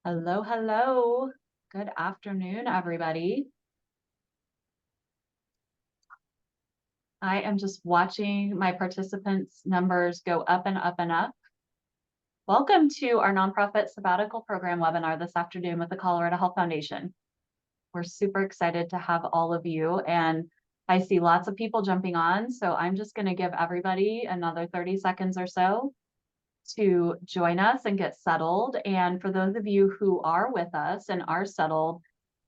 Hello, hello. Good afternoon, everybody. I am just watching my participants' numbers go up and up and up. Welcome to our nonprofit sabbatical program webinar this afternoon with the Colorado Health Foundation. We're super excited to have all of you, and I see lots of people jumping on, so I'm just going to give everybody another 30 seconds or so to join us and get settled. And for those of you who are with us and are settled,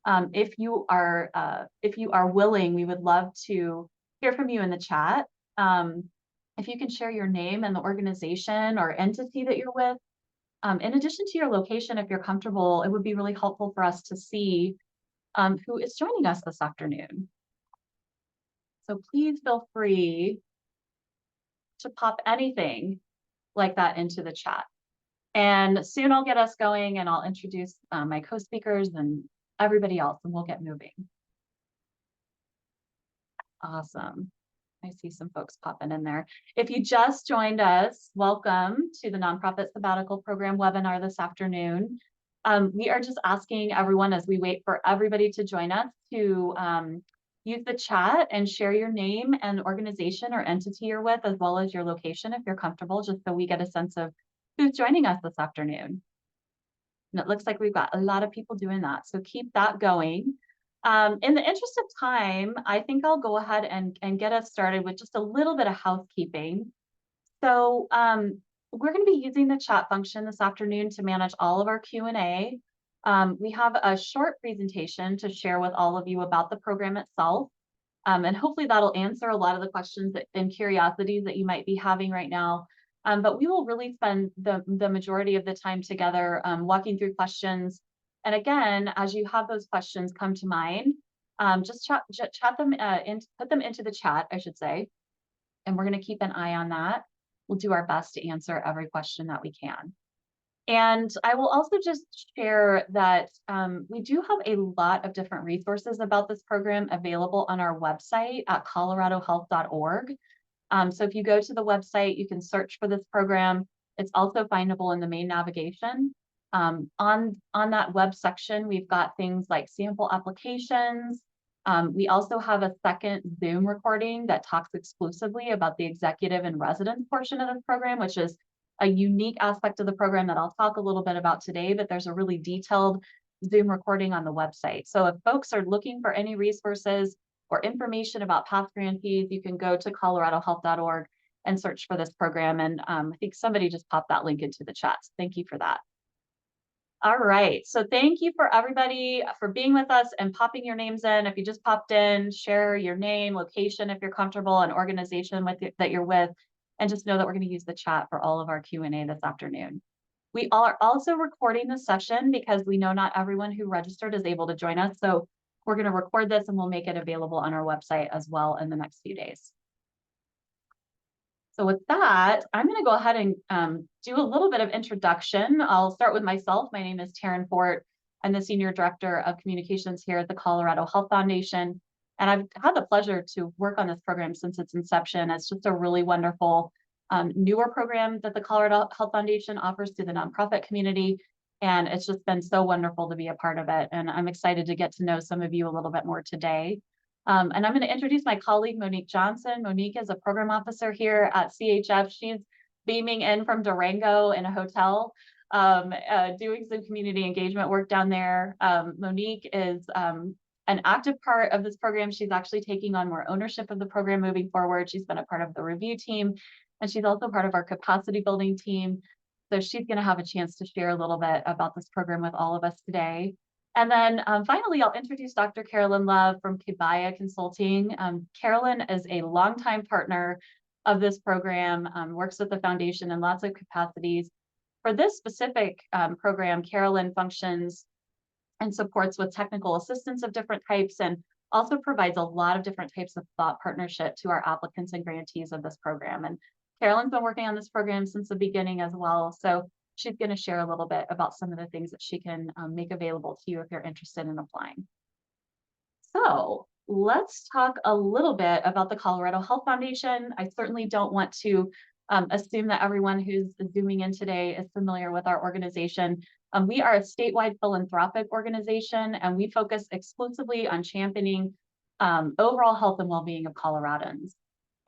if you are willing, we would love to hear from you in the chat. If you can share your name and the organization or entity that you're with, in addition to your location, if you're comfortable, it would be really helpful for us to see who is joining us this afternoon. So please feel free to pop anything like that into the chat. And soon I'll get us going and I'll introduce my co-speakers and everybody else, and we'll get moving. Awesome. I see some folks popping in there. If you just joined us, welcome to the Nonprofit Sabbatical Program webinar this afternoon. We are just asking everyone, as we wait for everybody to join us, to use the chat and share your name and organization or entity you're with, as well as your location if you're comfortable, just so we get a sense of who's joining us this afternoon. And it looks like we've got a lot of people doing that, so keep that going. In the interest of time, I think I'll go ahead and get us started with just a little bit of housekeeping. So we're going to be using the chat function this afternoon to manage all of our Q&A. We have a short presentation to share with all of you about the program itself. And hopefully that'll answer a lot of the questions and curiosities that you might be having right now. But we will really spend the majority of the time together walking through questions. And again, as you have those questions come to mind, just chat them put them into the chat, I should say. And we're going to keep an eye on that. We'll do our best to answer every question that we can. And I will also just share that we do have a lot of different resources about this program available on our website at coloradohealth.org. So if you go to the website, you can search for this program. It's also findable in the main navigation. On that web section, we've got things like sample applications. We also have a second Zoom recording that talks exclusively about the executive and resident portion of this program, which is a unique aspect of the program that I'll talk a little bit about today, but there's a really detailed Zoom recording on the website. So if folks are looking for any resources or information about past grantees, you can go to coloradohealth.org and search for this program. And I think somebody just popped that link into the chat. So thank you for that. All right, so thank you for everybody for being with us and popping your names in. If you just popped in, share your name, location, if you're comfortable, and organization that you're with, and just know that we're going to use the chat for all of our Q&A this afternoon. We are also recording the session because we know not everyone who registered is able to join us. So we're going to record this and we'll make it available on our website as well in the next few days. So with that, I'm going to go ahead and do a little bit of introduction. I'll start with myself. My name is Taryn Fort. I'm the Senior Director of Communications here at the Colorado Health Foundation. And I've had the pleasure to work on this program since its inception. It's just a really wonderful newer program that the Colorado Health Foundation offers to the nonprofit community. And it's just been so wonderful to be a part of it. And I'm excited to get to know some of you a little bit more today. And I'm going to introduce my colleague, Monique Johnson. Monique is a program officer here at CHF. She's beaming in from Durango in a hotel, doing some community engagement work down there. Monique is an active part of this program. She's actually taking on more ownership of the program moving forward. She's been a part of the review team, and she's also part of our capacity building team. So she's going to have a chance to share a little bit about this program with all of us today. And then finally, I'll introduce Dr. Carolyn Love from Kibaya Consulting. Carolyn is a longtime partner of this program, works with the foundation in lots of capacities. For this specific program, Carolyn functions and supports with technical assistance of different types and also provides a lot of different types of thought partnership to our applicants and grantees of this program. And Carolyn's been working on this program since the beginning as well. So she's going to share a little bit about some of the things that she can make available to you if you're interested in applying. So let's talk a little bit about the Colorado Health Foundation. I certainly don't want to assume that everyone who's Zooming in today is familiar with our organization. We are a statewide philanthropic organization, and we focus exclusively on championing overall health and well-being of Coloradans.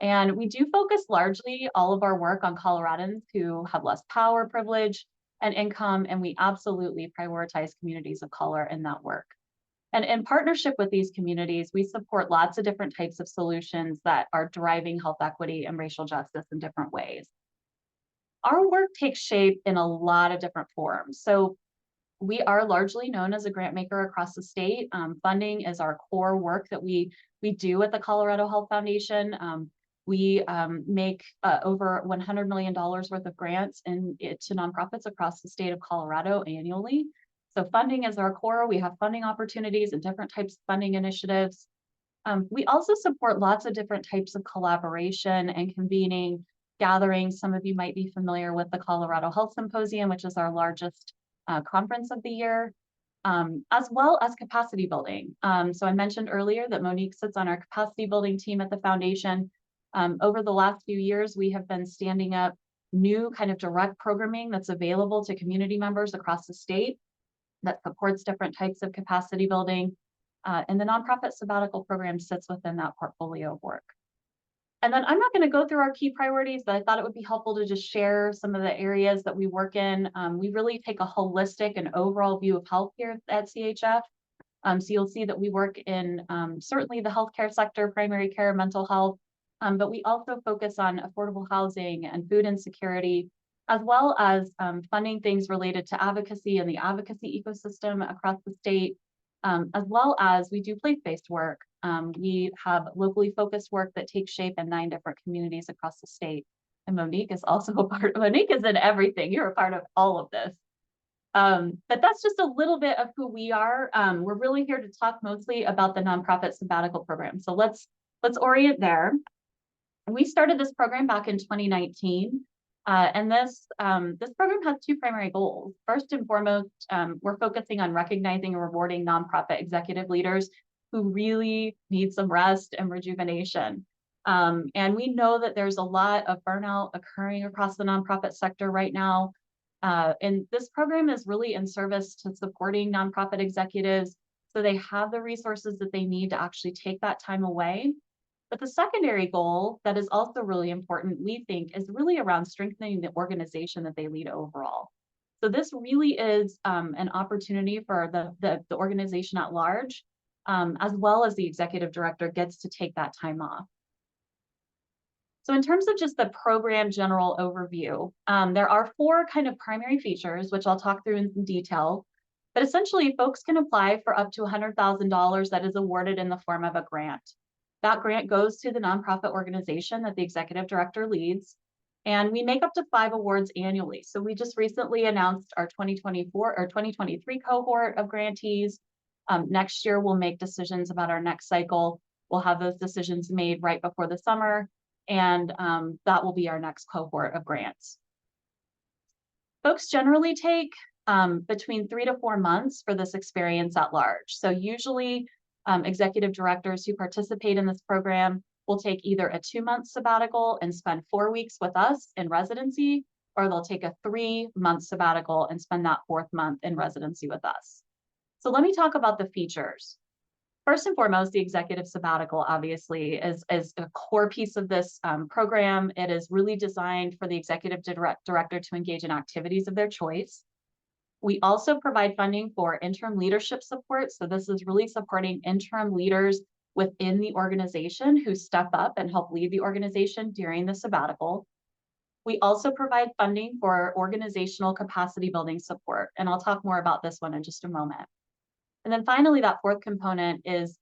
And we do focus largely all of our work on Coloradans who have less power, privilege, and income, and we absolutely prioritize communities of color in that work. And in partnership with these communities, we support lots of different types of solutions that are driving health equity and racial justice in different ways. Our work takes shape in a lot of different forms. So we are largely known as a grant maker across the state. Funding is our core work that we do at the Colorado Health Foundation. We make over $100 million worth of grants to nonprofits across the state of Colorado annually. So funding is our core. We have funding opportunities and different types of funding initiatives. We also support lots of different types of collaboration and convening gatherings. Some of you might be familiar with the Colorado Health Symposium, which is our largest conference of the year, as well as capacity building. So I mentioned earlier that Monique sits on our capacity building team at the foundation. Over the last few years, we have been standing up new kind of direct programming that's available to community members across the state that supports different types of capacity building. And the nonprofit sabbatical program sits within that portfolio of work. And then I'm not going to go through our key priorities, but I thought it would be helpful to just share some of the areas that we work in. We really take a holistic and overall view of health here at CHF. So you'll see that we work in certainly the healthcare sector, primary care, mental health, but we also focus on affordable housing and food insecurity, as well as funding things related to advocacy and the advocacy ecosystem across the state, as well as we do place-based work. We have locally focused work that takes shape in 9 different communities across the state. And Monique is also a part, Monique is in everything. You're a part of all of this. But that's just a little bit of who we are. We're really here to talk mostly about the nonprofit sabbatical program. So let's orient there. We started this program back in 2019. And this program has 2 primary goals. First and foremost, we're focusing on recognizing and rewarding nonprofit executive leaders who really need some rest and rejuvenation. And we know that there's a lot of burnout occurring across the nonprofit sector right now. And this program is really in service to supporting nonprofit executives so they have the resources that they need to actually take that time away. But the secondary goal that is also really important, we think, is really around strengthening the organization that they lead overall. So this really is an opportunity for the organization at large, as well as the executive director gets to take that time off. So in terms of just the program general overview, there are 4 kind of primary features, which I'll talk through in some detail. But essentially, folks can apply for up to $100,000 that is awarded in the form of a grant. That grant goes to the nonprofit organization that the executive director leads, and we make up to 5 awards annually. So we just recently announced our 2024 or 2023 cohort of grantees. Next year, we'll make decisions about our next cycle. We'll have those decisions made right before the summer, and that will be our next cohort of grants. Folks generally take between 3 to 4 months for this experience at large. So usually, executive directors who participate in this program will take either a 2-month sabbatical and spend 4 weeks with us in residency, or they'll take a 3-month sabbatical and spend that 4th month in residency with us. So let me talk about the features. First and foremost, the executive sabbatical obviously is a core piece of this program. It is really designed for the executive director to engage in activities of their choice. We also provide funding for interim leadership support. So this is really supporting interim leaders within the organization who step up and help lead the organization during the sabbatical. We also provide funding for organizational capacity building support. And I'll talk more about this one in just a moment. And then finally, that 4th component is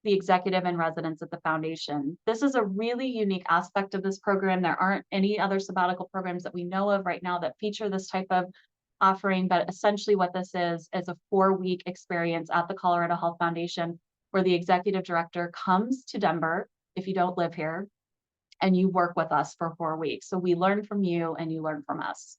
the executive in residence at the foundation. This is a really unique aspect of this program. There aren't any other sabbatical programs that we know of right now that feature this type of offering, but essentially what this is a 4-week experience at the Colorado Health Foundation where the executive director comes to Denver, if you don't live here, and you work with us for 4 weeks. So we learn from you and you learn from us.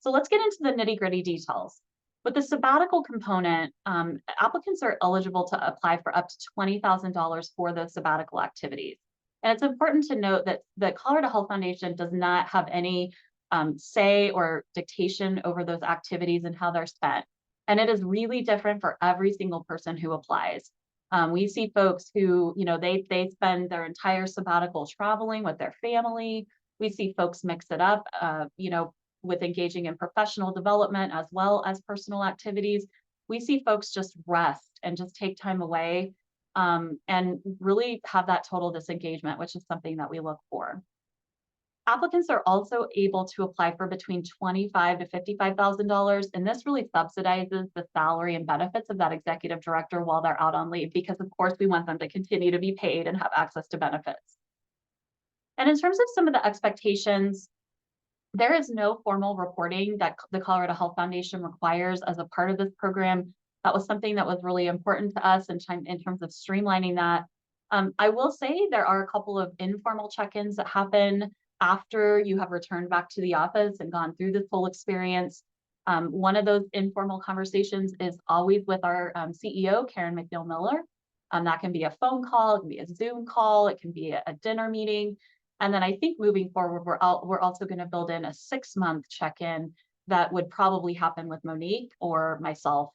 So let's get into the nitty-gritty details. With the sabbatical component, applicants are eligible to apply for up to $20,000 for those sabbatical activities. And it's important to note that the Colorado Health Foundation does not have any say or dictation over those activities and how they're spent. And it is really different for every single person who applies. We see folks who, they spend their entire sabbatical traveling with their family. We see folks mix it up, with engaging in professional development as well as personal activities. We see folks just rest and just take time away, and really have that total disengagement, which is something that we look for. Applicants are also able to apply for between $25,000 to $55,000, and this really subsidizes the salary and benefits of that executive director while they're out on leave, because of course we want them to continue to be paid and have access to benefits. And in terms of some of the expectations, there is no formal reporting that the Colorado Health Foundation requires as a part of this program. That was something that was really important to us in terms of streamlining that. I will say there are a couple of informal check-ins that happen after you have returned back to the office and gone through this whole experience. One of those informal conversations is always with our CEO, Karen McNeil Miller. That can be a phone call, it can be a Zoom call, it can be a dinner meeting. And then I think moving forward, we're also going to build in a 6-month check-in that would probably happen with Monique or myself,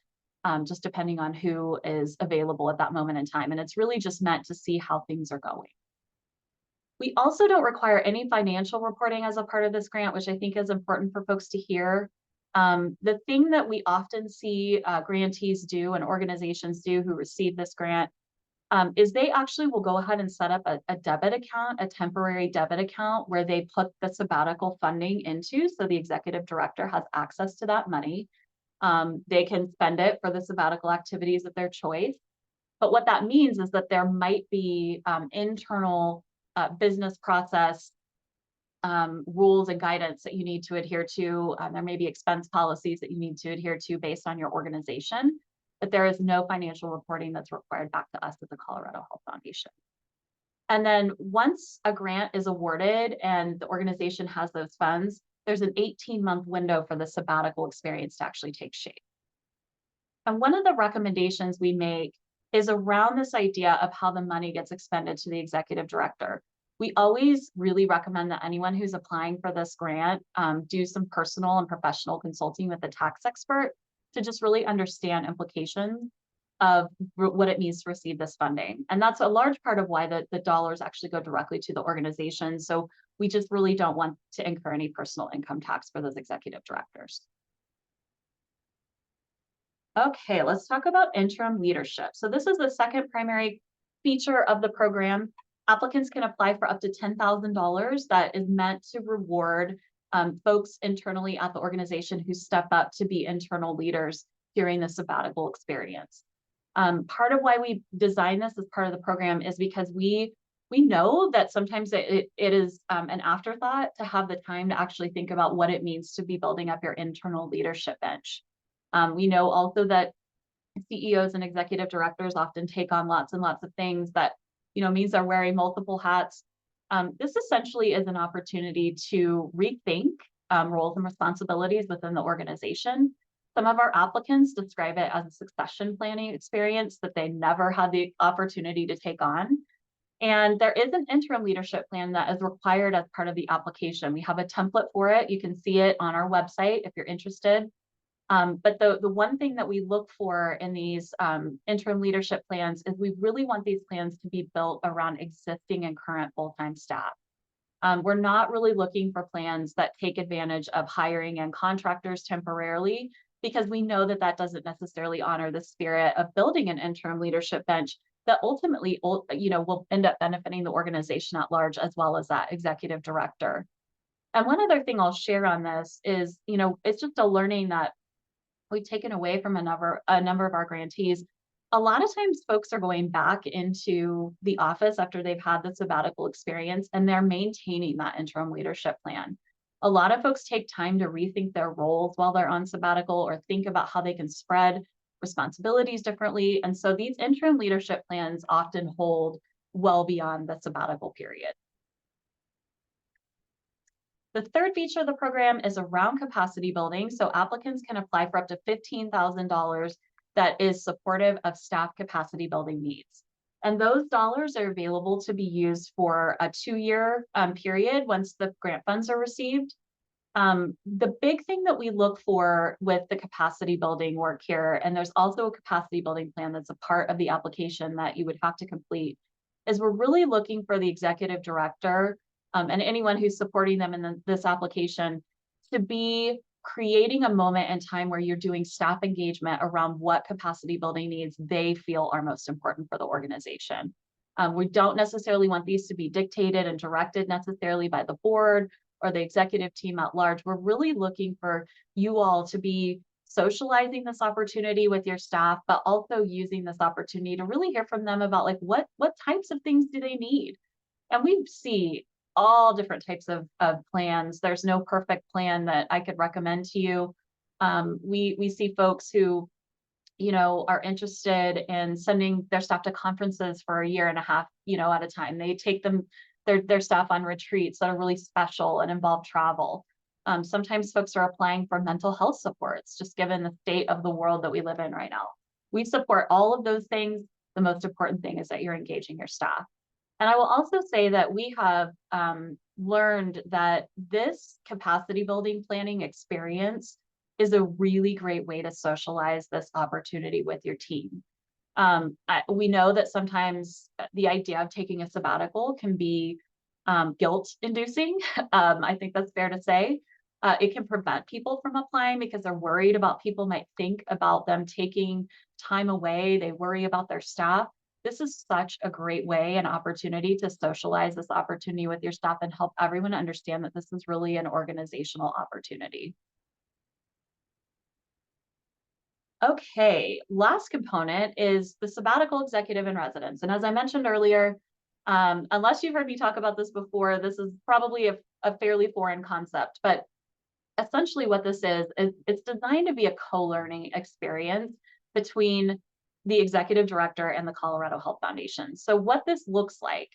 just depending on who is available at that moment in time. And it's really just meant to see how things are going. We also don't require any financial reporting as a part of this grant, which I think is important for folks to hear. The thing that we often see grantees do and organizations do who receive this grant is they actually will go ahead and set up a debit account, a temporary debit account where they put the sabbatical funding into, so the executive director has access to that money. They can spend it for the sabbatical activities of their choice. But what that means is that there might be internal business process rules and guidance that you need to adhere to. There may be expense policies that you need to adhere to based on your organization, but there is no financial reporting that's required back to us at the Colorado Health Foundation. And then once a grant is awarded and the organization has those funds, there's an 18-month window for the sabbatical experience to actually take shape. And one of the recommendations we make is around this idea of how the money gets expended to the executive director. We always really recommend that anyone who's applying for this grant do some personal and professional consulting with a tax expert to just really understand implications of what it means to receive this funding. And that's a large part of why the dollars actually go directly to the organization. So we just really don't want to incur any personal income tax for those executive directors. Okay, let's talk about interim leadership. So this is the second primary feature of the program. Applicants can apply for up to $10,000 that is meant to reward folks internally at the organization who step up to be internal leaders during the sabbatical experience. Part of why we designed this as part of the program is because we know that sometimes it is an afterthought to have the time to actually think about what it means to be building up your internal leadership bench. We know also that CEOs and executive directors often take on lots and lots of things that, means they're wearing multiple hats. This essentially is an opportunity to rethink roles and responsibilities within the organization. Some of our applicants describe it as a succession planning experience that they never had the opportunity to take on. And there is an interim leadership plan that is required as part of the application. We have a template for it. You can see it on our website if you're interested. But the one thing that we look for in these interim leadership plans is we really want these plans to be built around existing and current full-time staff. We're not really looking for plans that take advantage of hiring in contractors temporarily, because we know that that doesn't necessarily honor the spirit of building an interim leadership bench that ultimately, will end up benefiting the organization at large, as well as that executive director. And one other thing I'll share on this is, it's just a learning that we've taken away from a number of our grantees. A lot of times folks are going back into the office after they've had the sabbatical experience, and they're maintaining that interim leadership plan. A lot of folks take time to rethink their roles while they're on sabbatical, or think about how they can spread responsibilities differently. And so these interim leadership plans often hold well beyond the sabbatical period. The third feature of the program is around capacity building. So applicants can apply for up to $15,000 that is supportive of staff capacity building needs. And those dollars are available to be used for a 2-year period once the grant funds are received. The big thing that we look for with the capacity building work here, and there's also a capacity building plan that's a part of the application that you would have to complete, is we're really looking for the executive director and anyone who's supporting them in this application to be creating a moment in time where you're doing staff engagement around what capacity building needs they feel are most important for the organization. We don't necessarily want these to be dictated and directed necessarily by the board or the executive team at large. We're really looking for you all to be socializing this opportunity with your staff, but also using this opportunity to really hear from them about like what types of things do they need. And we see all different types of plans. There's no perfect plan that I could recommend to you. We see folks who are interested in sending their staff to conferences for a year and a half, at a time. They take their staff on retreats that are really special and involve travel. Sometimes folks are applying for mental health supports, just given the state of the world that we live in right now. We support all of those things. The most important thing is that you're engaging your staff. And I will also say that we have learned that this capacity building planning experience is a really great way to socialize this opportunity with your team. We know that sometimes the idea of taking a sabbatical can be guilt-inducing. I think that's fair to say. It can prevent people from applying because they're worried about people might think about them taking time away. They worry about their staff. This is such a great way and opportunity to socialize this opportunity with your staff and help everyone understand that this is really an organizational opportunity. Okay, last component is the sabbatical executive in residence. And as I mentioned earlier, unless you've heard me talk about this before, this is probably a fairly foreign concept, but essentially what this is it's designed to be a co-learning experience between the executive director and the Colorado Health Foundation. So what this looks like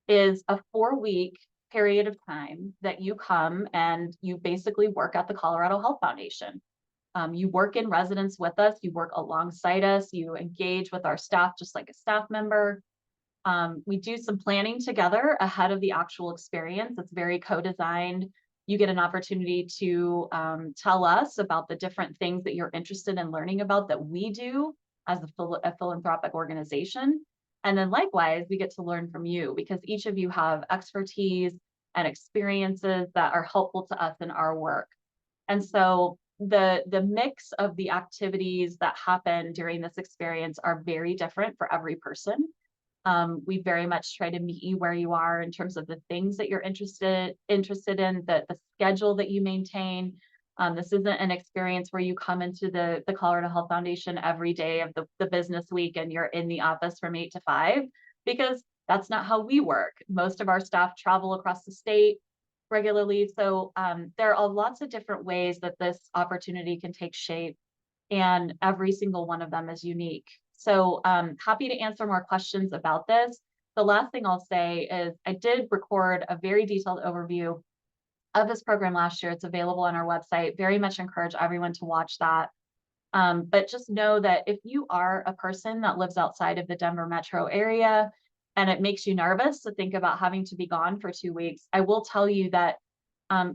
is a 4-week period of time that you come and you basically work at the Colorado Health Foundation. You work in residence with us, you work alongside us, you engage with our staff just like a staff member. We do some planning together ahead of the actual experience. It's very co-designed. You get an opportunity to tell us about the different things that you're interested in learning about that we do as a philanthropic organization. And then likewise, we get to learn from you because each of you have expertise and experiences that are helpful to us in our work. And so the mix of the activities that happen during this experience are very different for every person. We very much try to meet you where you are in terms of the things that you're interested in, the schedule that you maintain. This isn't an experience where you come into the Colorado Health Foundation every day of the business week and you're in the office from 8 to 5, because that's not how we work. Most of our staff travel across the state regularly. So there are lots of different ways that this opportunity can take shape, and every single one of them is unique. So happy to answer more questions about this. The last thing I'll say is I did record a very detailed overview of this program last year. It's available on our website. Very much encourage everyone to watch that. But just know that if you are a person that lives outside of the Denver metro area and it makes you nervous to think about having to be gone for 2 weeks, I will tell you that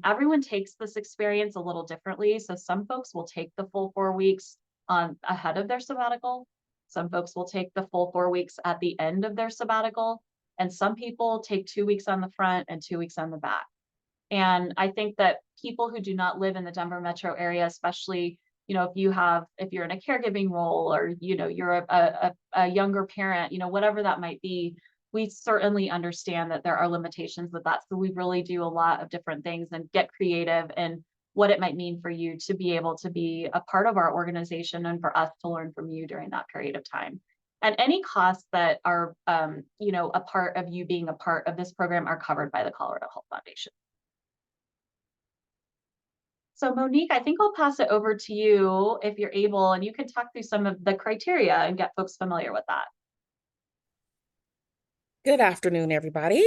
everyone takes this experience a little differently. So some folks will take the full 4 weeks ahead of their sabbatical. Some folks will take the full 4 weeks at the end of their sabbatical. And some people take 2 weeks on the front and 2 weeks on the back. And I think that people who do not live in the Denver metro area, especially, if you're in a caregiving role or, you're a younger parent, whatever that might be, we certainly understand that there are limitations with that. So we really do a lot of different things and get creative in what it might mean for you to be able to be a part of our organization and for us to learn from you during that period of time. And any costs that are, a part of you being a part of this program are covered by the Colorado Health Foundation. So Monique, I think I'll pass it over to you if you're able, and you can talk through some of the criteria and get folks familiar with that. Good afternoon, everybody.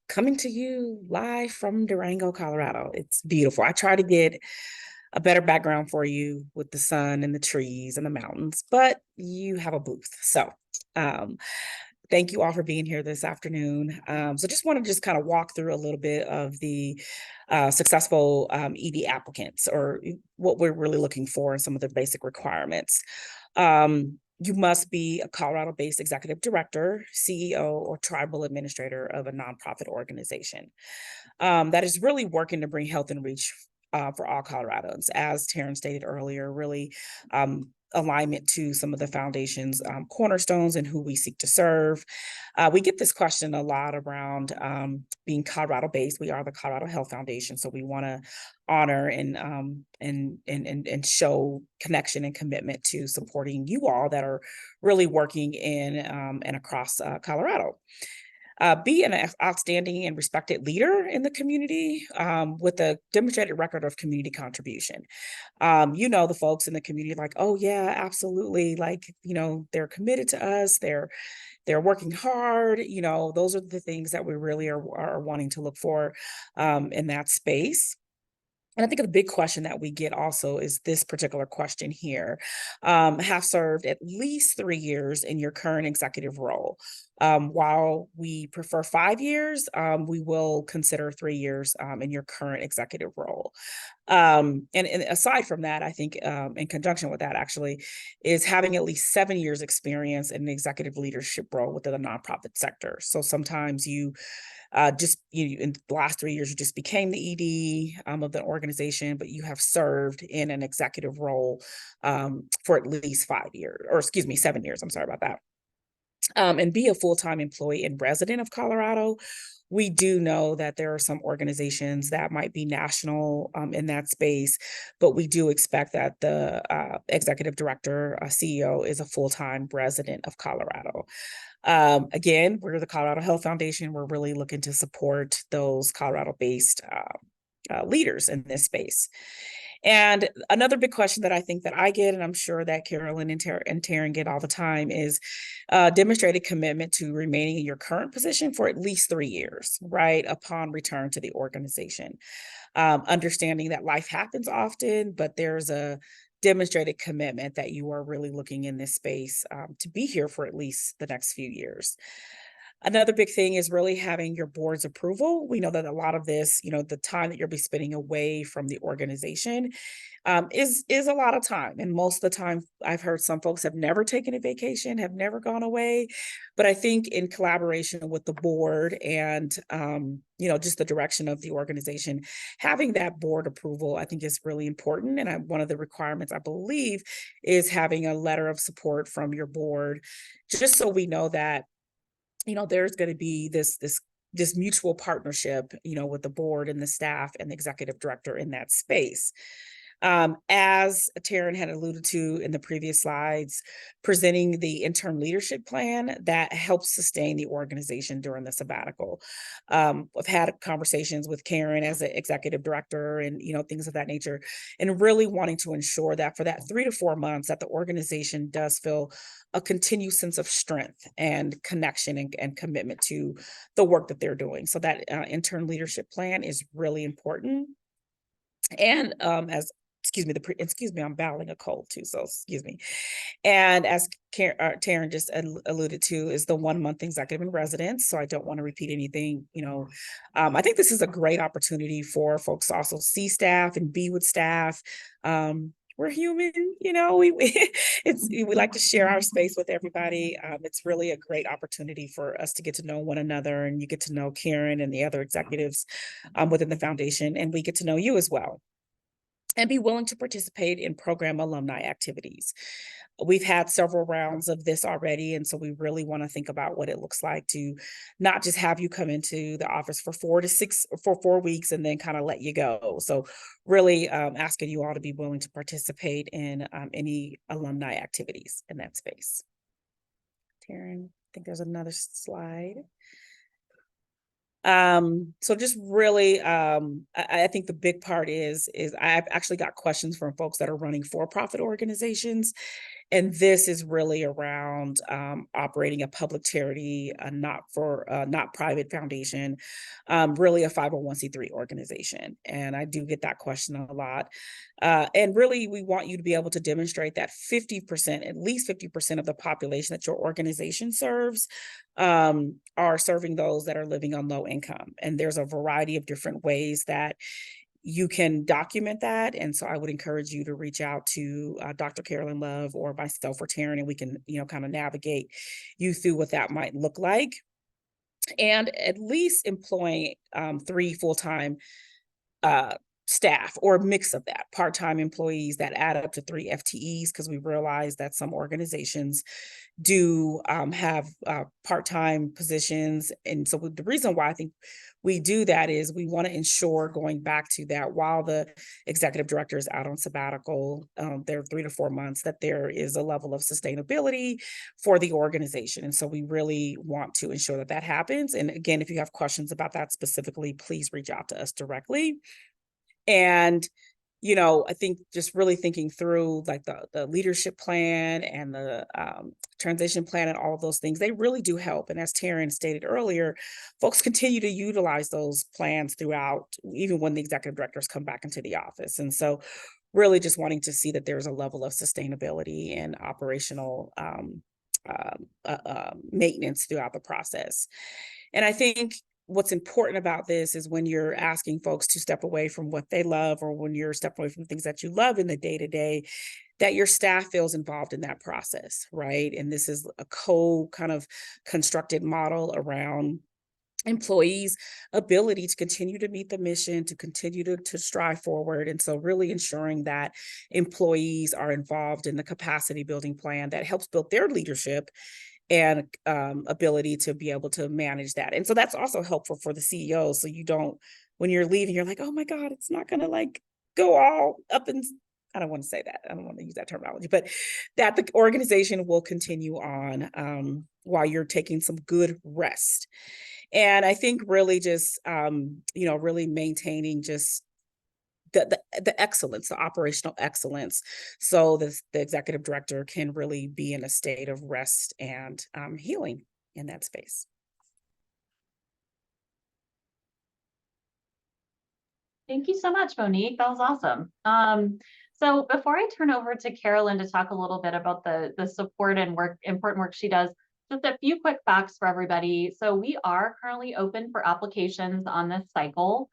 Coming to you live from Durango, Colorado. It's beautiful. I try to get a better background for you with the sun and the trees and the mountains, but you have a booth. So Thank you all for being here this afternoon. So just want to just kind of walk through a little bit of the successful ED applicants, or what we're really looking for and some of the basic requirements. You must be a Colorado-based executive director, CEO, or tribal administrator of a nonprofit organization that is really working to bring health and reach for all Coloradans. As Taryn stated earlier, really alignment to some of the foundation's cornerstones and who we seek to serve. We get this question a lot around being Colorado-based. We are the Colorado Health Foundation, so we want to honor and show connection and commitment to supporting you all that are really working in and across Colorado. Be an outstanding and respected leader in the community with a demonstrated record of community contribution. The folks in the community like, oh yeah, absolutely. Like, they're committed to us. They're working hard. Those are the things that we really are wanting to look for in that space. And I think the big question that we get also is this particular question here. Have served at least 3 years in your current executive role. While we prefer 5 years, we will consider 3 years in your current executive role. And aside from that, I think in conjunction with that actually is having at least 7 years experience in an executive leadership role within the nonprofit sector. So sometimes you in the last 3 years, you just became the ED of the organization, but you have served in an executive role for at least 5 years, or excuse me, 7 years. I'm sorry about that. And be a full-time employee and resident of Colorado. We do know that there are some organizations that might be national in that space, but we do expect that the executive director, CEO, is a full-time resident of Colorado. Again, we're the Colorado Health Foundation. We're really looking to support those Colorado-based leaders in this space. And another big question that I think that I get, and I'm sure that Carolyn and Taryn get all the time, is demonstrated commitment to remaining in your current position for at least 3 years, right, upon return to the organization. Understanding that life happens often, but there's a demonstrated commitment that you are really looking in this space to be here for at least the next few years. Another big thing is really having your board's approval. We know that a lot of this, the time that you'll be spending away from the organization is a lot of time. And most of the time, I've heard some folks have never taken a vacation, have never gone away. But I think in collaboration with the board and, just the direction of the organization, having that board approval, I think is really important. And one of the requirements, I believe, is having a letter of support from your board, just so we know that there's going to be this mutual partnership, with the board and the staff and the executive director in that space. As Taryn had alluded to in the previous slides, presenting the interim leadership plan that helps sustain the organization during the sabbatical. I've had conversations with Karen as an executive director and, things of that nature, and really wanting to ensure that for that 3 to 4 months that the organization does feel a continued sense of strength and connection and commitment to the work that they're doing. So that interim leadership plan is really important. And excuse me, I'm battling a cold too, so excuse me. And as Taryn just alluded to, is the 1 month executive in residence. So I don't want to repeat anything. I think this is a great opportunity for folks to also see staff and be with staff. We're human, we like to share our space with everybody. It's really a great opportunity for us to get to know one another, and you get to know Karen and the other executives within the foundation, and we get to know you as well. And be willing to participate in program alumni activities. We've had several rounds of this already, and so we really want to think about what it looks like to not just have you come into the office for 4 weeks and then kind of let you go. So really asking you all to be willing to participate in any alumni activities in that space. Taryn, I think there's another slide. So just really, I think the big part is I've actually got questions from folks that are running for-profit organizations. And this is really around operating a public charity, not private foundation, really a 501c3 organization. And I do get that question a lot. And really, we want you to be able to demonstrate that 50%, at least 50% of the population that your organization serves are serving those that are living on low income. And there's a variety of different ways that you can document that. And so I would encourage you to reach out to Dr. Carolyn Love or myself or Taryn, and we can, kind of navigate you through what that might look like. And at least employing 3 full-time staff, or a mix of that, part-time employees that add up to 3 FTEs, because we realize that some organizations do have part-time positions. And so the reason why I think we do that is we want to ensure, going back to that, while the executive director is out on sabbatical, they're 3 to 4 months, that there is a level of sustainability for the organization. And so we really want to ensure that that happens. And again, if you have questions about that specifically, please reach out to us directly. And I think just really thinking through like the leadership plan and the transition plan and all of those things, they really do help. And as Taryn stated earlier, folks continue to utilize those plans throughout, even when the executive directors come back into the office. And so really just wanting to see that there's a level of sustainability and operational maintenance throughout the process. And I think what's important about this is when you're asking folks to step away from what they love, or when you're stepping away from things that you love in the day-to-day, that your staff feels involved in that process, right? And this is a kind of constructed model around employees' ability to continue to meet the mission, to continue to strive forward. And so really ensuring that employees are involved in the capacity building plan that helps build their leadership and ability to be able to manage that. And so that's also helpful for the CEO. So you don't, when you're leaving, you're like, oh my God, it's not going to like go all up and I don't want to say that. I don't want to use that terminology, but that the organization will continue on while you're taking some good rest. And I think really just, really maintaining just the excellence, the operational excellence, so the executive director can really be in a state of rest and healing in that space. Thank you so much, Monique. That was awesome. So before I turn over to Carolyn to talk a little bit about the support and important work she does, just a few quick facts for everybody. So we are currently open for applications on this cycle.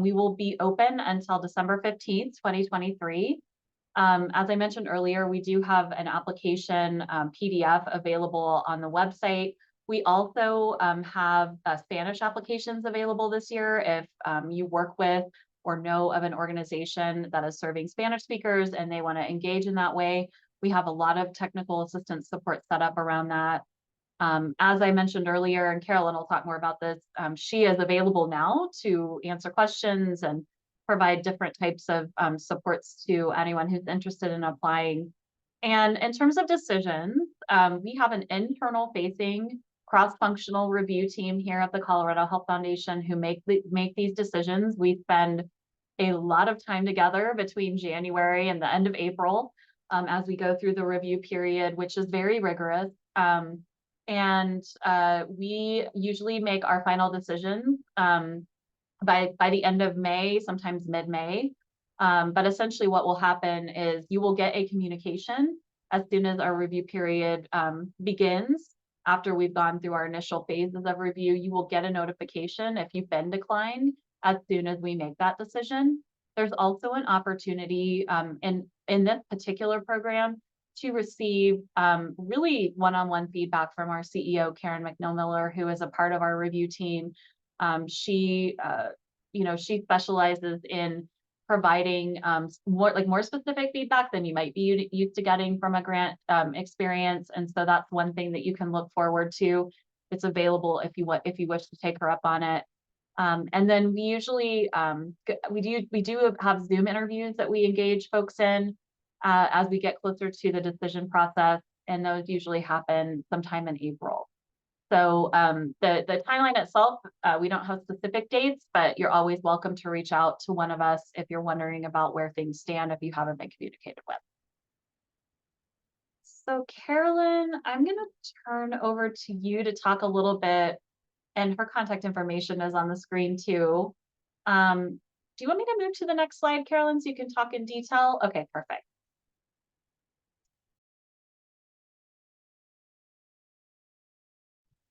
We will be open until December 15th, 2023. As I mentioned earlier, we do have an application PDF available on the website. We also have Spanish applications available this year. If you work with or know of an organization that is serving Spanish speakers and they want to engage in that way, we have a lot of technical assistance support set up around that. As I mentioned earlier, and Carolyn will talk more about this, she is available now to answer questions and provide different types of supports to anyone who's interested in applying. And in terms of decisions, we have an internal facing cross-functional review team here at the Colorado Health Foundation who make these decisions. We spend a lot of time together between January and the end of April as we go through the review period, which is very rigorous. We usually make our final decisions by the end of May, sometimes mid-May. But essentially what will happen is you will get a communication as soon as our review period begins. After we've gone through our initial phases of review, you will get a notification if you've been declined as soon as we make that decision. There's also an opportunity in this particular program to receive really one-on-one feedback from our CEO, Karen McNeil-Miller, who is a part of our review team. She specializes in providing more specific feedback than you might be used to getting from a grant experience. And so that's one thing that you can look forward to. It's available if you wish to take her up on it. And then we usually we do have Zoom interviews that we engage folks in as we get closer to the decision process, and those usually happen sometime in April. So the timeline itself, we don't have specific dates, but you're always welcome to reach out to one of us if you're wondering about where things stand if you haven't been communicated with. So Carolyn, I'm going to turn over to you to talk a little bit, and her contact information is on the screen too. Do you want me to move to the next slide, Carolyn, so you can talk in detail? Okay, perfect.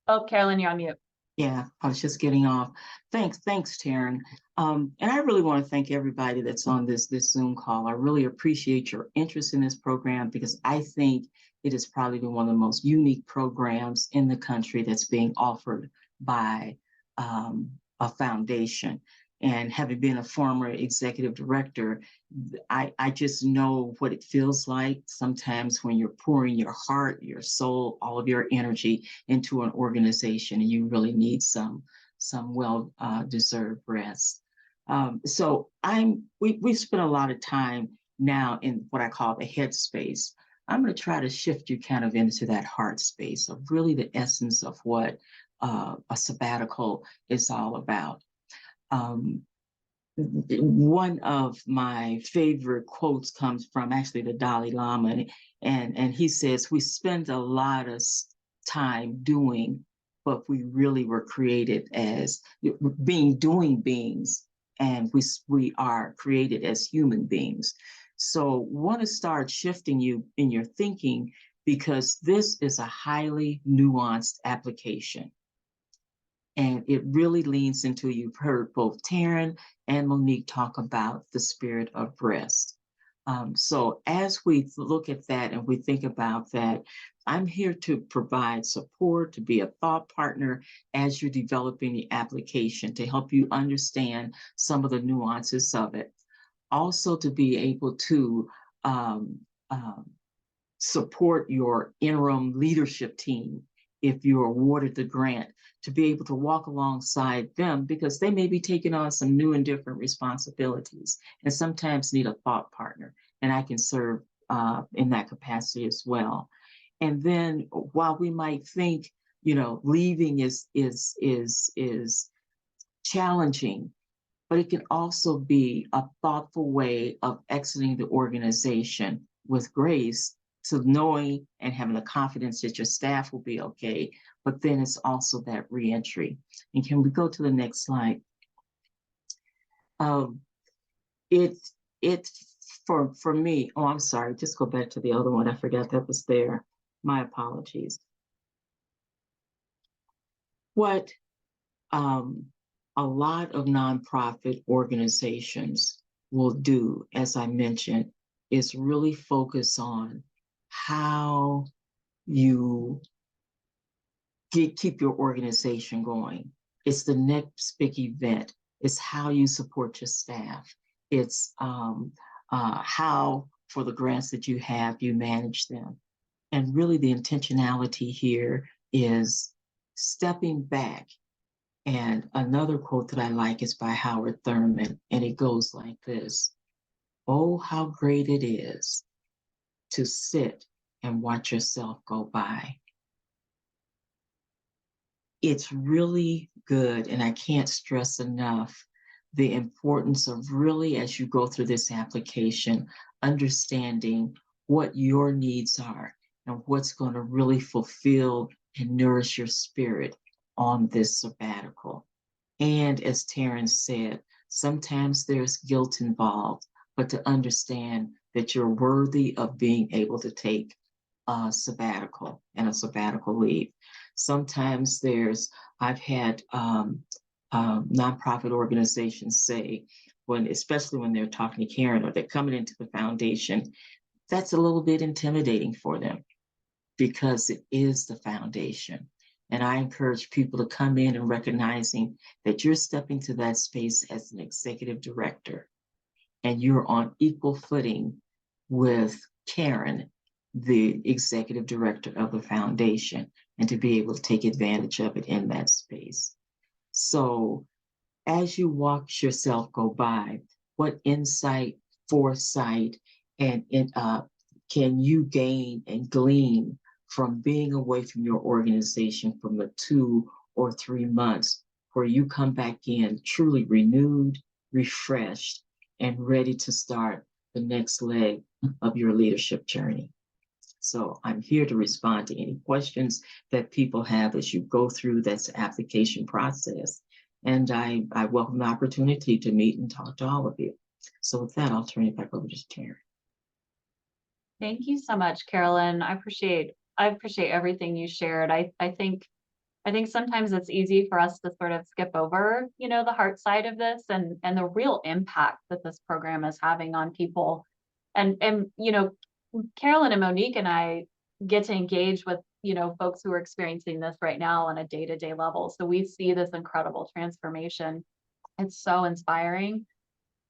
Oh, Carolyn, you're on mute. Yeah, I was just getting off. Thanks, Taryn. And I really want to thank everybody that's on this Zoom call. I really appreciate your interest in this program because I think it is probably one of the most unique programs in the country that's being offered by a foundation. And having been a former executive director, I just know what it feels like sometimes when you're pouring your heart, your soul, all of your energy into an organization, and you really need some well deserved rest. So we spent a lot of time now in what I call the head space. I'm going to try to shift you kind of into that heart space of really the essence of what a sabbatical is all about. One of my favorite quotes comes from actually the Dalai Lama, and he says, we spend a lot of time doing, but we really were created as doing beings, and we are created as human beings. So want to start shifting you in your thinking, because this is a highly nuanced application. And it really leans into, you've heard both Taryn and Monique talk about the spirit of rest. So as we look at that and we think about that, I'm here to provide support, to be a thought partner as you're developing the application, to help you understand some of the nuances of it. Also to be able to support your interim leadership team if you're awarded the grant, to be able to walk alongside them, because they may be taking on some new and different responsibilities and sometimes need a thought partner. And I can serve in that capacity as well. And then while we might think, leaving is challenging, but it can also be a thoughtful way of exiting the organization with grace, to knowing and having the confidence that your staff will be okay. But then it's also that reentry. And can we go to the next slide? It for me, oh, I'm sorry, just go back to the other one. I forgot that was there. My apologies. What a lot of nonprofit organizations will do, as I mentioned, is really focus on how you keep your organization going. It's the next big event. It's how you support your staff. It's how, for the grants that you have, you manage them. And really the intentionality here is stepping back. And another quote that I like is by Howard Thurman, and it goes like this: "Oh, how great it is to sit and watch yourself go by." It's really good, and I can't stress enough the importance of really, as you go through this application, understanding what your needs are and what's going to really fulfill and nourish your spirit on this sabbatical. And as Taryn said, sometimes there's guilt involved, but to understand that you're worthy of being able to take a sabbatical and a sabbatical leave. Sometimes I've had nonprofit organizations say, especially when they're talking to Karen or they're coming into the foundation, that's a little bit intimidating for them because it is the foundation. And I encourage people to come in and recognizing that you're stepping to that space as an executive director and you're on equal footing with Karen, the executive director of the foundation, and to be able to take advantage of it in that space. So as you watch yourself go by, what insight, foresight, and can you gain and glean from being away from your organization from the 2 or 3 months where you come back in truly renewed, refreshed, and ready to start the next leg of your leadership journey? So I'm here to respond to any questions that people have as you go through this application process. And I welcome the opportunity to meet and talk to all of you. So with that, I'll turn it back over to Terry. Thank you so much, Carolyn. I appreciate everything you shared. I think sometimes it's easy for us to sort of skip over, the heart side of this and the real impact that this program is having on people. And Carolyn and Monique and I get to engage with, folks who are experiencing this right now on a day-to-day level. So we see this incredible transformation. It's so inspiring.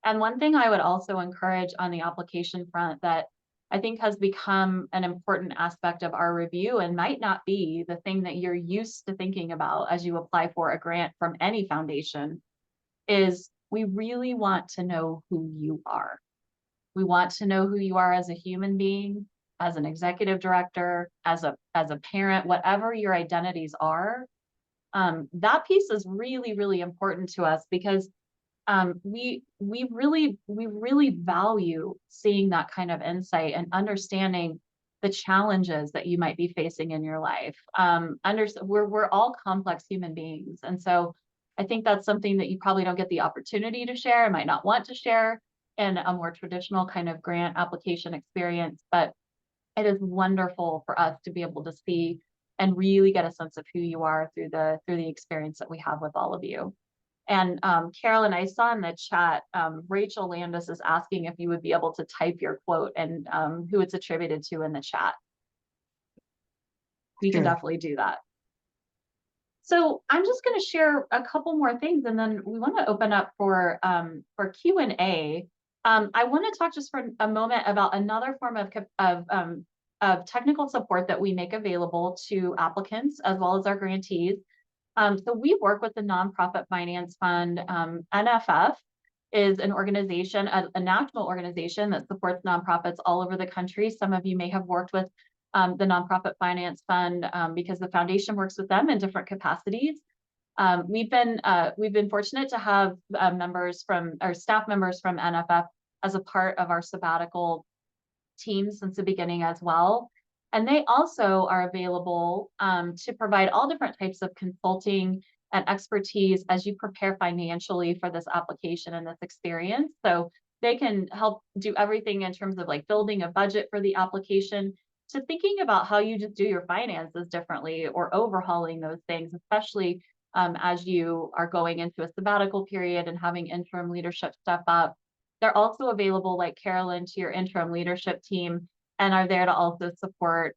And one thing I would also encourage on the application front that I think has become an important aspect of our review and might not be the thing that you're used to thinking about as you apply for a grant from any foundation is we really want to know who you are. We want to know who you are as a human being, as an executive director, as a parent, whatever your identities are. That piece is really, really important to us because we really value seeing that kind of insight and understanding the challenges that you might be facing in your life. We're all complex human beings, and so I think that's something that you probably don't get the opportunity to share, and might not want to share in a more traditional kind of grant application experience. But it is wonderful for us to be able to see and really get a sense of who you are through the experience that we have with all of you. And Carolyn, I saw in the chat, Rachel Landis is asking if you would be able to type your quote and who it's attributed to in the chat. We can definitely do that. So I'm just going to share a couple more things, and then we want to open up for Q&A. I want to talk just for a moment about another form of technical support that we make available to applicants as well as our grantees. So we work with the Nonprofit Finance Fund. NFF is an organization, a national organization that supports nonprofits all over the country. Some of you may have worked with the Nonprofit Finance Fund because the foundation works with them in different capacities. We've been fortunate to have staff members from NFF as a part of our sabbatical team since the beginning as well. And they also are available to provide all different types of consulting and expertise as you prepare financially for this application and this experience. So they can help do everything in terms of like building a budget for the application to thinking about how you just do your finances differently or overhauling those things, especially as you are going into a sabbatical period and having interim leadership step up. They're also available, like Carolyn, to your interim leadership team and are there to also support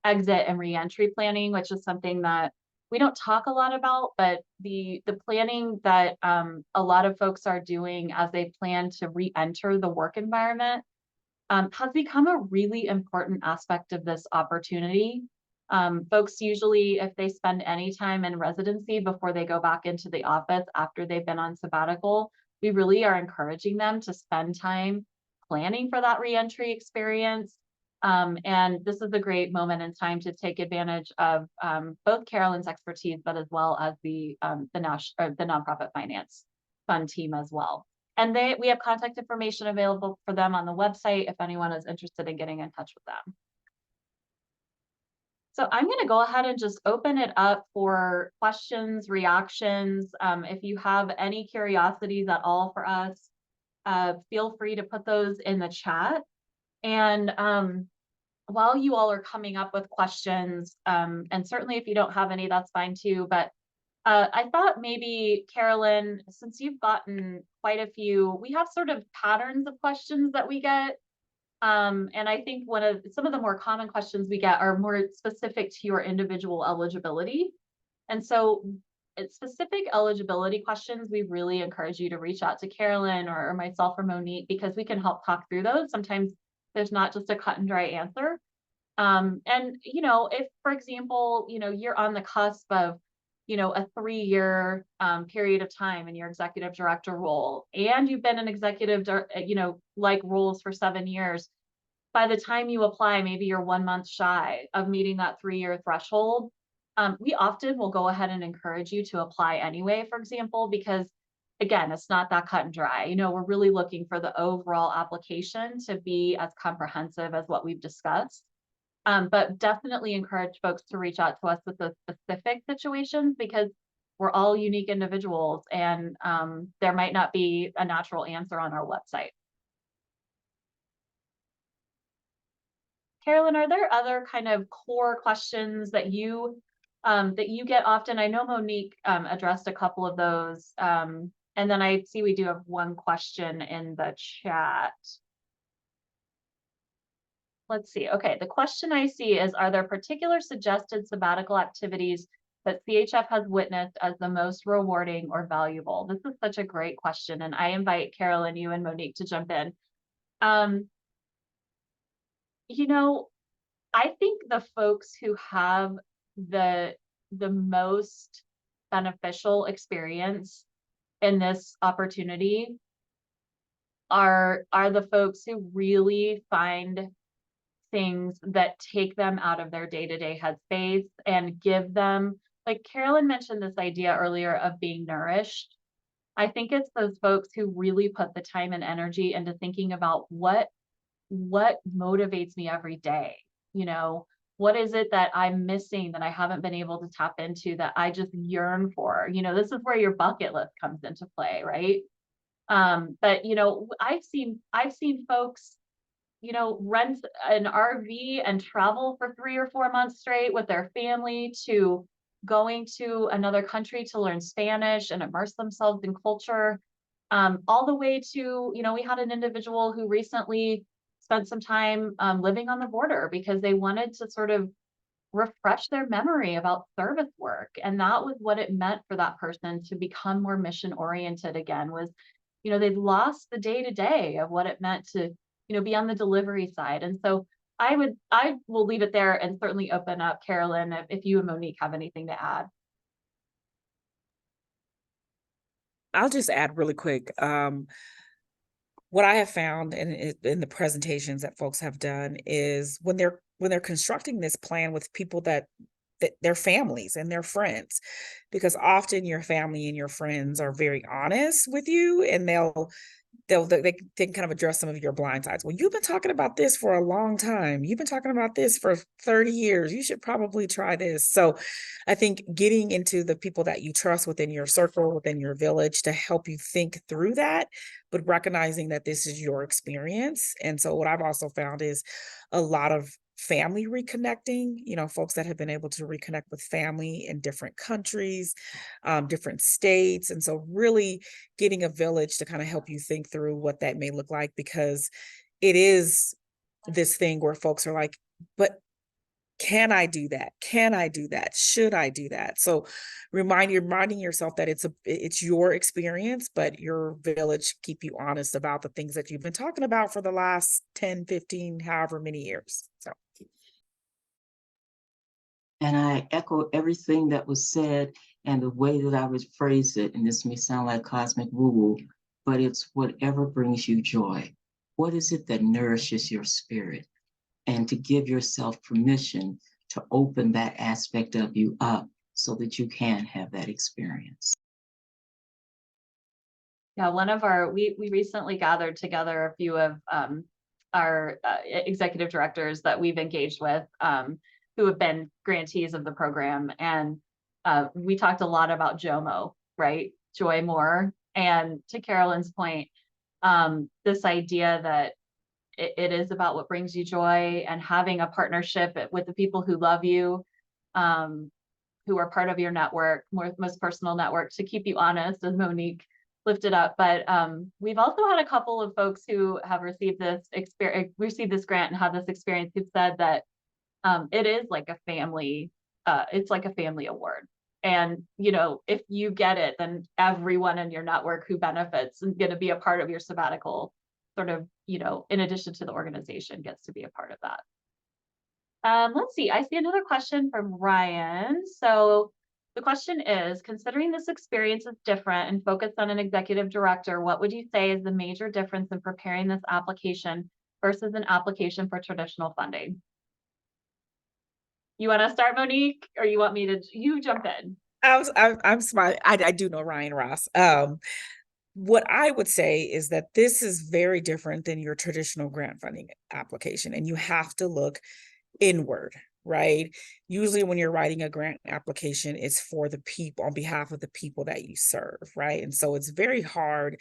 exit and reentry planning, which is something that we don't talk a lot about, but the planning that a lot of folks are doing as they plan to re-enter the work environment has become a really important aspect of this opportunity. Folks usually, if they spend any time in residency before they go back into the office after they've been on sabbatical, we really are encouraging them to spend time planning for that reentry experience. And this is a great moment in time to take advantage of both Carolyn's expertise, but as well as the Nonprofit Finance Fund team as well. And we have contact information available for them on the website if anyone is interested in getting in touch with them. So I'm going to go ahead and just open it up for questions, reactions. If you have any curiosities at all for us, feel free to put those in the chat. And while you all are coming up with questions, and certainly if you don't have any, that's fine too. But I thought maybe, Carolyn, since you've gotten quite a few, we have sort of patterns of questions that we get. And I think some of the more common questions we get are more specific to your individual eligibility. And so specific eligibility questions, we really encourage you to reach out to Carolyn or myself or Monique, because we can help talk through those. Sometimes there's not just a cut and dry answer. And, if, for example, you're on the cusp of, a 3-year period of time in your executive director role, and you've been in executive, like roles for 7 years, by the time you apply, maybe you're 1 month shy of meeting that 3-year threshold. We often will go ahead and encourage you to apply anyway, for example, because again, it's not that cut and dry. We're really looking for the overall application to be as comprehensive as what we've discussed. But definitely encourage folks to reach out to us with the specific situations, because we're all unique individuals, and there might not be a natural answer on our website. Carolyn, are there other kind of core questions that you get often? I know Monique addressed a couple of those. And then I see we do have one question in the chat. Let's see. Okay, the question I see is, are there particular suggested sabbatical activities that CHF has witnessed as the most rewarding or valuable? This is such a great question, and I invite Carolyn, you and Monique to jump in. You know, I think the folks who have the most beneficial experience in this opportunity are the folks who really find things that take them out of their day-to-day headspace and give them, like Carolyn mentioned this idea earlier of being nourished. I think it's those folks who really put the time and energy into thinking about what motivates me every day. You know, what is it that I'm missing that I haven't been able to tap into that I just yearn for? You know, this is where your bucket list comes into play, right? But you know, I've seen folks, you know, rent an RV and travel for 3 or 4 months straight with their family, to going to another country to learn Spanish and immerse themselves in culture. All the way to, you know, we had an individual who recently spent some time living on the border because they wanted to sort of refresh their memory about service work. And that was what it meant for that person to become more mission oriented again, was, you know, they'd lost the day to day of what it meant to, you know, be on the delivery side. And so I will leave it there and certainly open up, Carolyn, if you and Monique have anything to add. I'll just add really quick. What I have found in the presentations that folks have done is when they're constructing this plan with people that their families and their friends, because often your family and your friends are very honest with you, and they can kind of address some of your blind sides. Well, you've been talking about this for a long time. You've been talking about this for 30 years. You should probably try this. So I think getting into the people that you trust within your circle, within your village, to help you think through that, but recognizing that this is your experience. And so what I've also found is a lot of family reconnecting, you know, folks that have been able to reconnect with family in different countries, different states. And so really getting a village to kind of help you think through what that may look like, because it is this thing where folks are like, but can I do that? Can I do that? Should I do that? So reminding yourself that it's your experience, but your village keep you honest about the things that you've been talking about for the last 10, 15, however many years. So. And I echo everything that was said, and the way that I would phrase it, and this may sound like cosmic woo-woo, but it's whatever brings you joy. What is it that nourishes your spirit? And to give yourself permission to open that aspect of you up so that you can have that experience. Yeah, we recently gathered together a few of our executive directors that we've engaged with, who have been grantees of the program. And we talked a lot about JOMO, right? Joy more. And to Carolyn's point, this idea that it is about what brings you joy, and having a partnership with the people who love you, who are part of your network, most personal network, to keep you honest, as Monique lifted up. But we've also had a couple of folks who have received this grant and have this experience, who've said that it is like a family, it's like a family award. And, you know, if you get it, then everyone in your network who benefits is going to be a part of your sabbatical, sort of, you know, in addition to the organization, gets to be a part of that. Let's see, I see another question from Ryan. So the question is, considering this experience is different and focused on an executive director, what would you say is the major difference in preparing this application versus an application for traditional funding? You want to start, Monique, or you want me to, you jump in? I'm smart. I do know Ryan Ross. What I would say is that this is very different than your traditional grant funding application, and you have to look inward, right? Usually when you're writing a grant application, it's for the people, on behalf of the people that you serve, right? And so it's very hard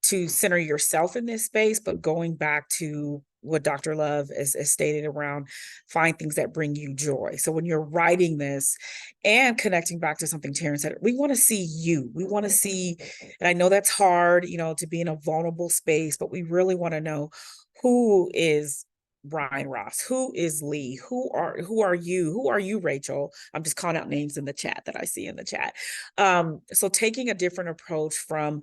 to center yourself in this space, but going back to what Dr. Love has stated around find things that bring you joy. So when you're writing this and connecting back to something Taryn said, we want to see you. We want to see, and I know that's hard, you know, to be in a vulnerable space, but we really want to know who is Brian Ross, who is Lee, who are you, who are you, Rachel? I'm just calling out names in the chat that I see in the chat. So taking a different approach from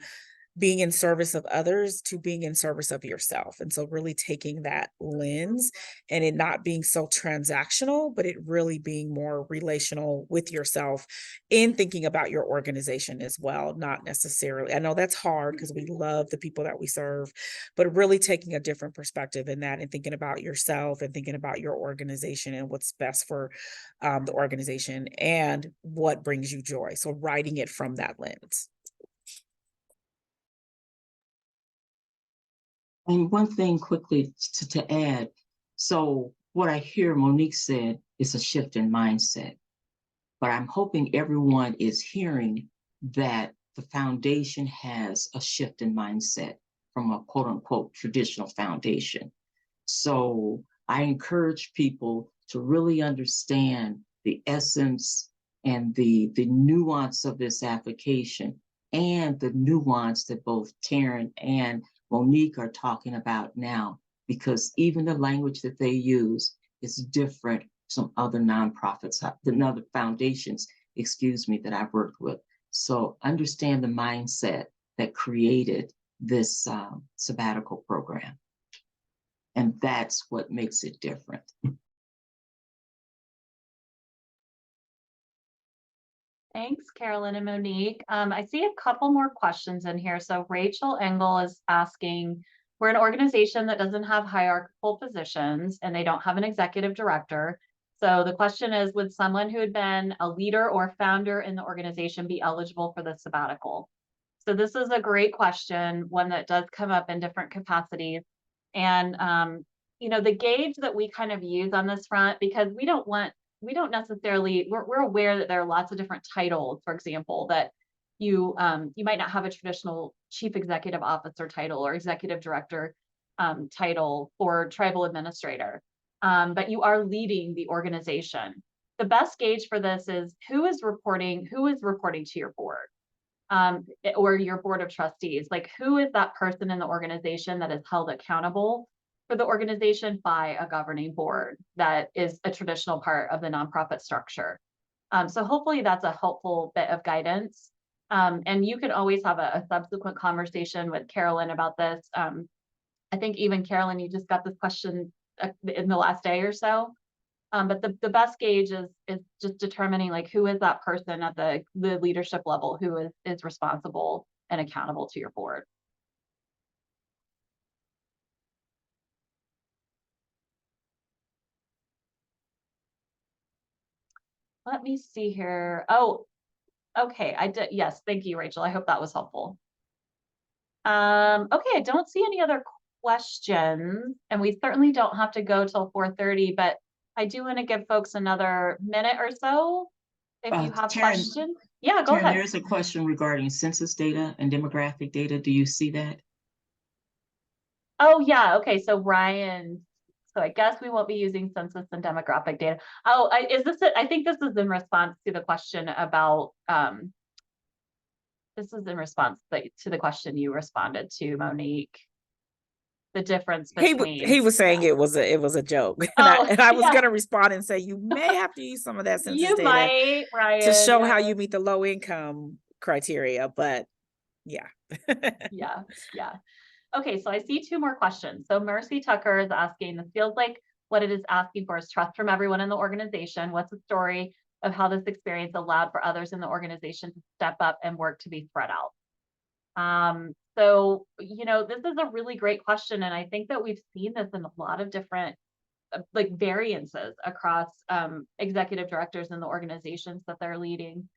being in service of others to being in service of yourself. And so really taking that lens and it not being so transactional, but it really being more relational with yourself in thinking about your organization as well. Not necessarily, I know that's hard because we love the people that we serve, but really taking a different perspective in that and thinking about yourself and thinking about your organization and what's best for the organization and what brings you joy. So writing it from that lens. And one thing quickly to add. So what I hear Monique said is a shift in mindset, but I'm hoping everyone is hearing that the foundation has a shift in mindset from a quote unquote traditional foundation. So I encourage people to really understand the essence and the nuance of this application and the nuance that both Taryn and Monique are talking about now, because even the language that they use is different from other nonprofits, than other foundations, that I've worked with. So understand the mindset that created this sabbatical program. And that's what makes it different. Thanks, Carolyn and Monique. I see a couple more questions in here. So Rachel Engel is asking, we're an organization that doesn't have hierarchical positions and they don't have an executive director. So the question is, would someone who had been a leader or founder in the organization be eligible for the sabbatical? So this is a great question, one that does come up in different capacities. And, you know, the gauge that we kind of use on this front, because we don't necessarily, we're aware that there are lots of different titles, for example, that you might not have a traditional chief executive officer title or executive director title or tribal administrator, but you are leading the organization. The best gauge for this is who is reporting to your board or your board of trustees. Like, who is that person in the organization that is held accountable for the organization by a governing board that is a traditional part of the nonprofit structure. So hopefully that's a helpful bit of guidance. And you can always have a subsequent conversation with Carolyn about this. I think even Carolyn, you just got this question in the last day or so. But the best gauge is just determining like who is that person at the leadership level who is responsible and accountable to your board. Let me see here. Oh, okay. I did. Yes. Thank you, Rachel. I hope that was helpful. Okay. I don't see any other questions, and we certainly don't have to go till 4:30, but I do want to give folks another minute or so if you have Taryn, questions. Yeah, go Taryn, ahead. there's a question regarding census data and demographic data. Do you see that? Oh, yeah. Okay. So Ryan, so I guess we won't be using census and demographic data. Oh, I think this is in response to the question about, this is in response to the question you responded to, Monique. The difference between. He was saying it was a joke. Oh, and I was yeah. gonna respond and say you may have to use some of that census You data might, Ryan, to show yeah. how you meet the low income criteria, but yeah. Yeah. Okay, so I see two more questions. So Mercy Tucker is asking, this feels like what it is asking for is trust from everyone in the organization. What's the story of how this experience allowed for others in the organization to step up and work to be spread out? So, you know, this is a really great question. And I think that we've seen this in a lot of different like variances across executive directors in the organizations that they're leading.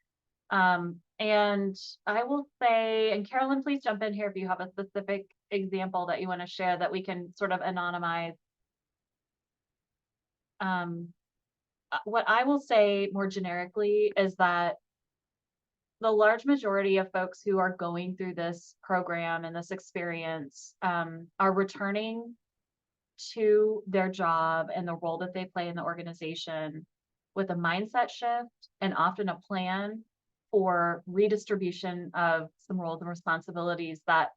And I will say, and Carolyn, please jump in here if you have a specific example that you want to share that we can sort of anonymize. what I will say more generically is that the large majority of folks who are going through this program and this experience are returning to their job and the role that they play in the organization with a mindset shift and often a plan for redistribution of some roles and responsibilities that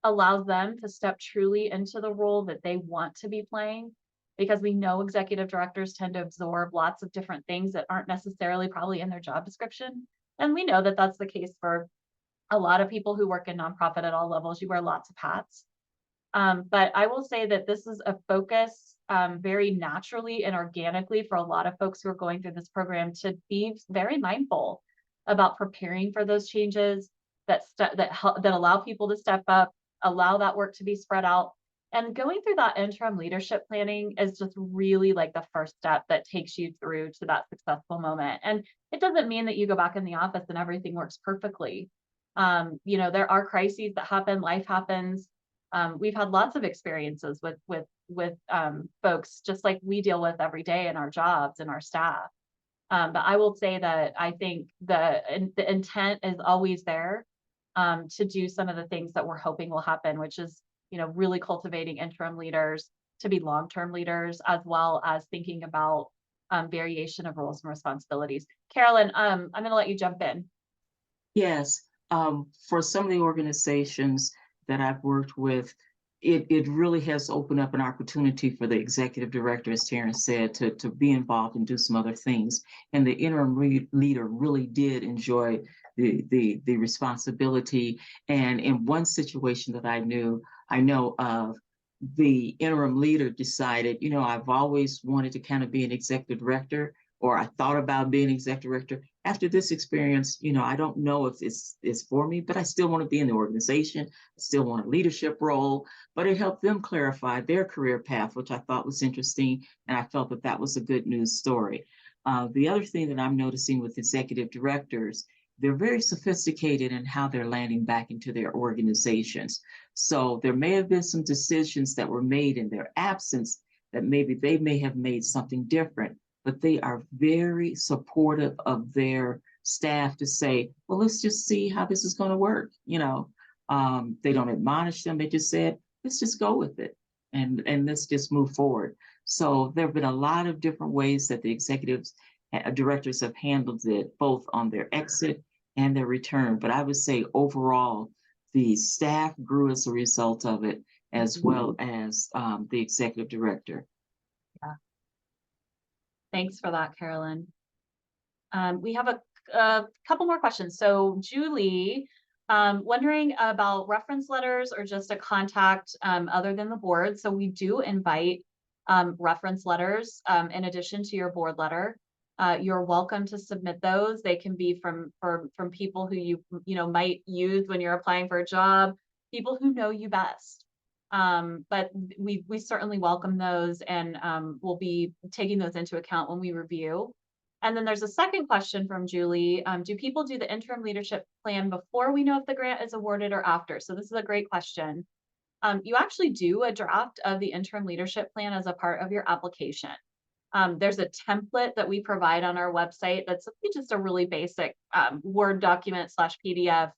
allows them to step truly into the role that they want to be playing. Because we know executive directors tend to absorb lots of different things that aren't necessarily probably in their job description. And we know that that's the case for a lot of people who work in nonprofit at all levels. You wear lots of hats. But I will say that this is a focus very naturally and organically for a lot of folks who are going through this program to be very mindful about preparing for those changes that allow people to step up, allow that work to be spread out. And going through that interim leadership planning is just really like the first step that takes you through to that successful moment. And it doesn't mean that you go back in the office and everything works perfectly. There are crises that happen, life happens. We've had lots of experiences with folks just like we deal with every day in our jobs and our staff. But I will say that I think the intent is always there to do some of the things that we're hoping will happen, which is, really cultivating interim leaders to be long-term leaders, as well as thinking about variation of roles and responsibilities. Carolyn, I'm going to let you jump in. Yes, for some of the organizations that I've worked with, it really has opened up an opportunity for the executive director, as Terrence said, to be involved and do some other things. And the interim leader really did enjoy the responsibility. And in one situation that I know of, the interim leader decided, I've always wanted to kind of be an executive director, or I thought about being executive director. After this experience, I don't know if it's for me, but I still want to be in the organization. I still want a leadership role, but it helped them clarify their career path, which I thought was interesting. And I felt that was a good news story. The other thing that I'm noticing with executive directors, they're very sophisticated in how they're landing back into their organizations. So there may have been some decisions that were made in their absence that maybe they may have made something different, but they are very supportive of their staff to say, well, let's just see how this is going to work. They don't admonish them. They just said, let's just go with it and let's just move forward. So there have been a lot of different ways that the executives directors have handled it, both on their exit and their return. But I would say overall, the staff grew as a result of it, as well as the executive director. Yeah. Thanks for that, Carolyn. We have a couple more questions. So Julie, wondering about reference letters or just a contact other than the board. So we do invite reference letters in addition to your board letter. You're welcome to submit those. They can be from people who you might use when you're applying for a job, people who know you best. But we certainly welcome those, and we'll be taking those into account when we review. And then there's a second question from Julie. Do people do the interim leadership plan before we know if the grant is awarded or after? So this is a great question. You actually do a draft of the interim leadership plan as a part of your application. There's a template that we provide on our website that's just a really basic Word document / PDF.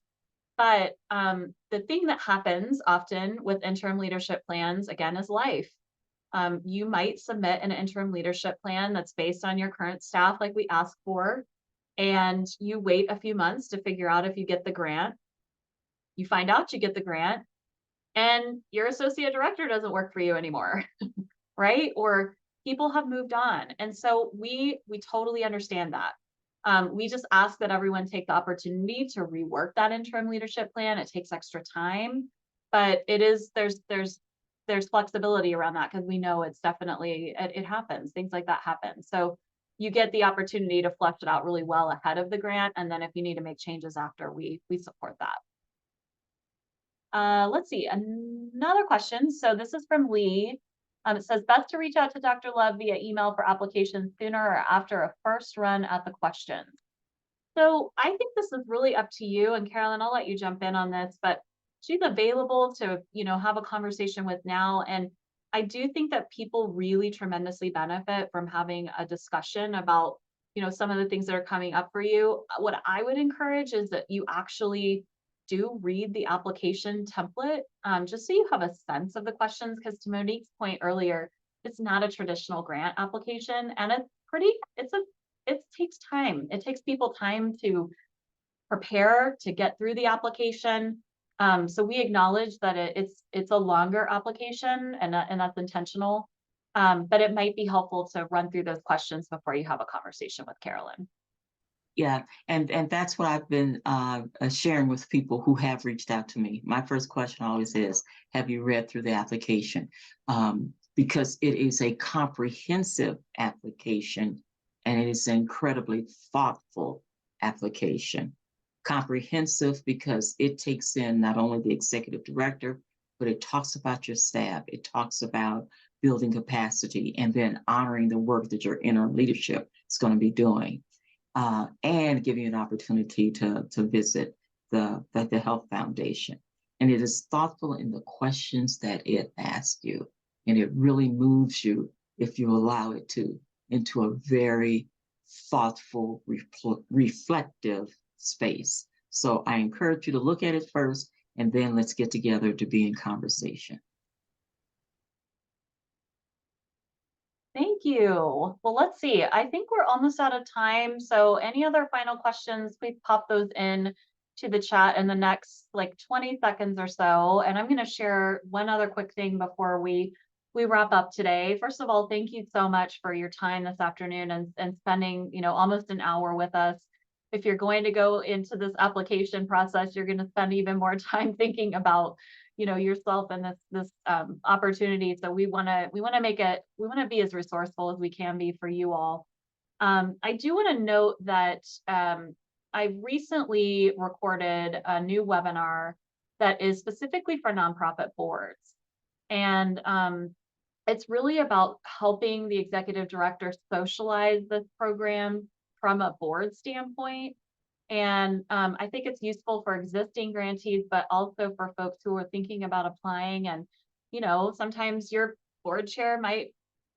But the thing that happens often with interim leadership plans, again, is life. You might submit an interim leadership plan that's based on your current staff, like we ask for, and you wait a few months to figure out if you get the grant. You find out you get the grant, and your associate director doesn't work for you anymore, right? Or people have moved on. And so we totally understand that. We just ask that everyone take the opportunity to rework that interim leadership plan. It takes extra time, but there's flexibility around that because we know it's definitely, it happens. Things like that happen. So you get the opportunity to flesh it out really well ahead of the grant. And then if you need to make changes after, we support that. Let's see, another question. So this is from Lee. It says, best to reach out to Dr. Love via email for applications sooner or after a first run at the questions. So I think this is really up to you. And Carolyn, I'll let you jump in on this, but she's available to, have a conversation with now. And I do think that people really tremendously benefit from having a discussion about, some of the things that are coming up for you. What I would encourage is that you actually do read the application template, just so you have a sense of the questions, because to Monique's point earlier, it's not a traditional grant application, and it takes time. It takes people time to prepare, to get through the application. So we acknowledge that it's a longer application, and that's intentional. But it might be helpful to run through those questions before you have a conversation with Carolyn. Yeah, and that's what I've been sharing with people who have reached out to me. My first question always is, have you read through the application? Because it is a comprehensive application, and it is an incredibly thoughtful application. Comprehensive because it takes in not only the executive director, but it talks about your staff. It talks about building capacity and then honoring the work that your interim leadership is going to be doing. And give you an opportunity to visit the Health Foundation. And it is thoughtful in the questions that it asks you. And it really moves you, if you allow it to, into a very thoughtful, reflective space. So I encourage you to look at it first, and then let's get together to be in conversation. Thank you. Well, let's see. I think we're almost out of time. So any other final questions, please pop those in to the chat in the next like 20 seconds or so. And I'm going to share one other quick thing before we wrap up today. First of all, thank you so much for your time this afternoon and spending, almost an hour with us. If you're going to go into this application process, you're going to spend even more time thinking about yourself and this opportunity. So we want to be as resourceful as we can be for you all. I do want to note that I recently recorded a new webinar that is specifically for nonprofit boards. And it's really about helping the executive director socialize this program from a board standpoint. And I think it's useful for existing grantees, but also for folks who are thinking about applying. And, sometimes your board chair might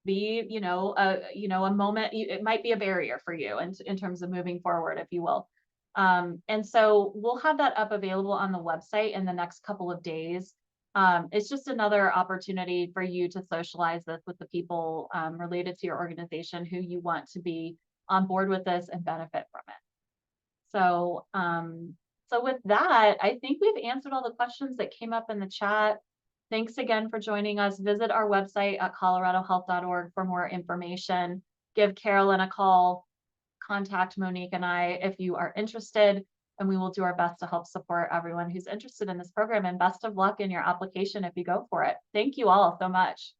be, a moment, it might be a barrier for you in terms of moving forward, if you will. And so we'll have that up available on the website in the next couple of days. It's just another opportunity for you to socialize this with the people related to your organization who you want to be on board with this and benefit from it. So, so with that, I think we've answered all the questions that came up in the chat. Thanks again for joining us. Visit our website at coloradohealth.org for more information. Give Carolyn a call, contact Monique and I if you are interested, and we will do our best to help support everyone who's interested in this program. And best of luck in your application if you go for it. Thank you all so much.